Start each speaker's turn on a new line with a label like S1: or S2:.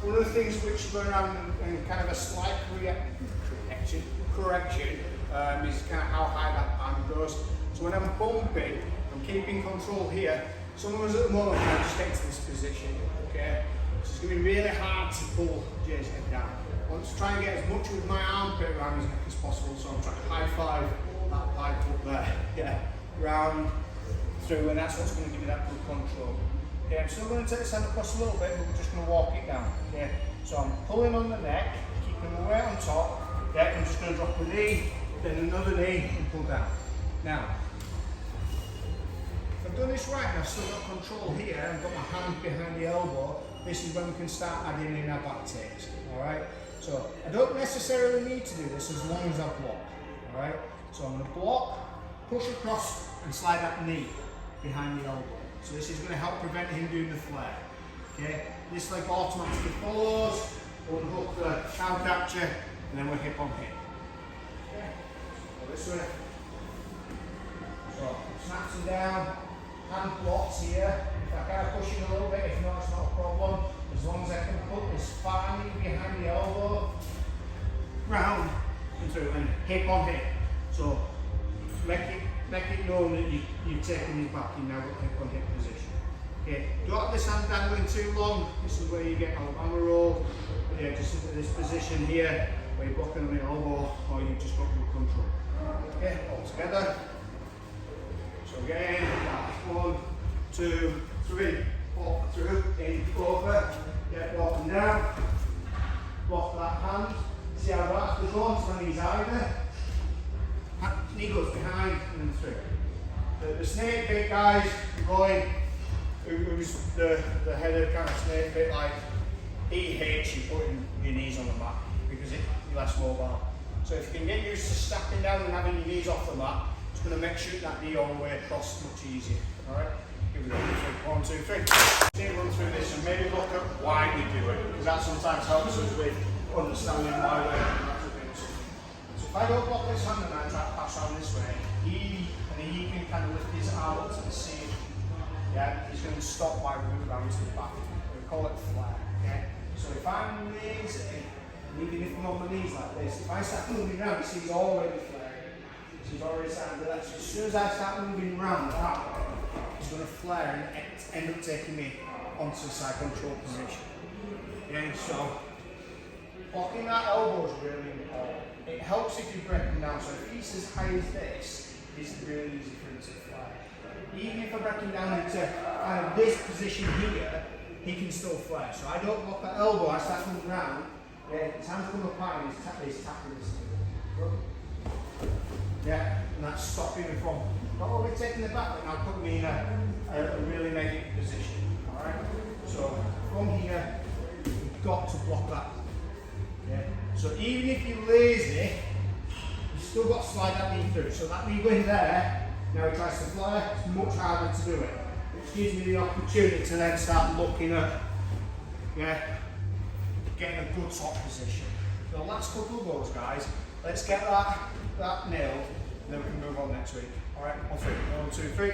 S1: one of the things which is going around and kind of a slight correction is kind of how high that hand goes. So when I'm bumping, I'm keeping control here. Some of us at the moment are just getting to this position, okay? So it's going to be really hard to pull Jay's head down. I want to try and get as much with my armpit around his neck as possible, so I'm trying to high five that pipe up there, yeah, round through, and that's what's going to give you that good control. Okay, I'm still going to take the hand across a little bit, but we're just going to walk it down. Okay, so I'm pulling on the neck, keeping the weight on top. Yeah, I'm just going to drop a knee, then another knee, and pull down. Now, if I've done this right, and I've still got control here, and got my hand behind the elbow. This is when we can start adding in our back takes. All right. So I don't necessarily need to do this as long as I block. All right. So I'm going to block, push across, and slide that knee behind the elbow. So this is going to help prevent him doing the flare. Okay, this leg automatically follows, we'll hook the cow capture, and then we're hip on hip. Okay, so this way. So snaps him down, hand blocks here. If I kind of push him a little bit, if not, it's not a problem. As long as I can put this far knee behind the elbow, round and through, and hip on hip. So make it known that you've taken his back, you've now got hip on hip position. Okay, don't have this hand dangling too long. This is where you get Alabama roll. Yeah, just into this position here, where you're blocking on the elbow, or you've just got good control. Okay, all together. So again, 1, 2, 3, walk through, in, over, get walking down, block that hand. See how that's the front when he's either. Knee goes behind and then through. The snake bit, guys, going, who's the head of kind of snake bit, like, he hates you putting your knees on the mat because you're less mobile. So if you can get used to stepping down and having your knees off the mat, it's going to make shooting that knee all the way across much easier. Alright? Here we go. 1, 2, 3. Let's run through this and maybe look at why we do it, because that sometimes helps us with understanding why we're doing it. If I don't block this hand and I try to pass around this way, he can kind of lift his arm up to the ceiling. Yeah, he's going to stop while we move around to the back. We call it flare. Okay? So if I'm raising, and even if I'm on my knees like this, if I start moving around, you see he's already flaring. So he's already starting to do that. So as soon as I start moving around that way, he's going to flare and end up taking me onto the side control position. Okay, so blocking that elbow is really important. It helps if you break him down. So if he's as high as this, it's really easy for him to fly. Even if I break him down into kind of this position here, he can still flare. So I don't block that elbow, I start moving around. Yeah, his hands come up high and he's tapping this thing. Yeah, and that's stopping him from not only taking the back, but now putting me in a really negative position. Alright? So from here, you've got to block that. Yeah. So even if you're lazy, you've still got to slide that knee through. So that knee going there, now he tries to flare, it's much harder to do it. Which gives me the opportunity to then start looking at, getting a good top position. The last couple of goals, guys, let's get that nailed, and then we can move on next week. Alright, 1, 2, 3.